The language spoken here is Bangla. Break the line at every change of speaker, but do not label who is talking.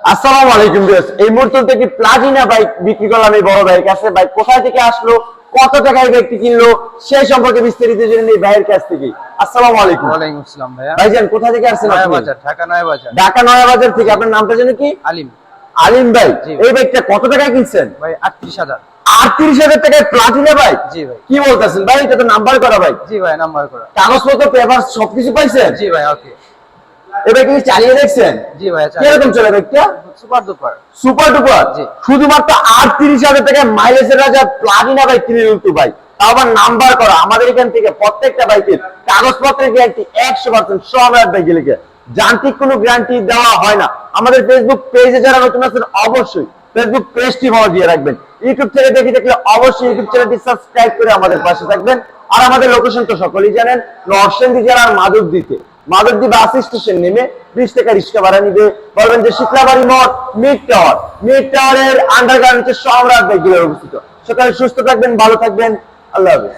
আসসালামু আলাইকুম ভিউয়ার্স, এই মুহূর্তে থেকে প্লাটিনা বাইক বিক্রি করলাম এই বড় ভাইয়ের কাছে। বাইক কোথায় থেকে আসলো, কত টাকায় বাইকটি কিনলো, সেই সম্পর্কে বিস্তারিত জেনে এই ভাইয়ের কাছ থেকে। আসসালামু আলাইকুম।
ওয়ালাইকুম আসসালাম ভাইয়া।
ভাইজান কোথা থেকে আসছেন আপনি?
নয়াবাজার, ঢাকা নয়াবাজার।
ঢাকা নয়াবাজার থেকে। আপনার নামটা জানেন কি?
আলিম।
আলিম ভাই, এই বাইকটা কত টাকায় কিনছেন?
ভাই 38,000।
38,000 টাকায় প্লাটিনা বাইক?
জি ভাই।
কি বলতেছেন ভাই, এটা তো নাম্বার করা বাইক।
জি ভাই, নাম্বার করা।
কাগজপত্র পেপার সবকিছু পাইছেন?
জি ভাই, ওকে।
এবার কি চালিয়ে দেখছেন?
জি ভাই।
কিরকম চলে বাইকটা?
Super duper.
Super duper.
জি।
শুধুমাত্র 38,000 টাকায় মাইলেজের রাজা প্লাটিনা বাইক কিনে নিতে ভাই, তাও আবার নাম্বার করা। আমাদের এখান থেকে প্রত্যেকটা বাইকের কাগজপত্রের গ্যারান্টি 100%, সম্রাট বাইক লিখে। যান্ত্রিক কোনো গ্যারান্টি দেওয়া হয় না। আমাদের ফেসবুক পেজে যারা নতুন আছেন অবশ্যই ফেসবুক পেজটি ফলো দিয়ে রাখবেন। ইউটিউব থেকে দেখে দেখলে অবশ্যই ইউটিউব চ্যানেলটি সাবস্ক্রাইব করে আমাদের পাশে থাকবেন। আর আমাদের লোকেশন তো সকলেই জানেন, নরসিংদী জেলার মাধবদীতে। মাধবদী বাস স্টেশন নেমে 20 টাকা রিক্সা ভাড়া নিবে, বলবেন যে শিকলাবাড়ি মোড় মিড টাওয়ার। মিড টাওয়ারের আন্ডারগ্রাউন্ড সম্রাট বাইক অবস্থিত। সকালে সুস্থ থাকবেন, ভালো থাকবেন, আল্লাহ হাফেজ।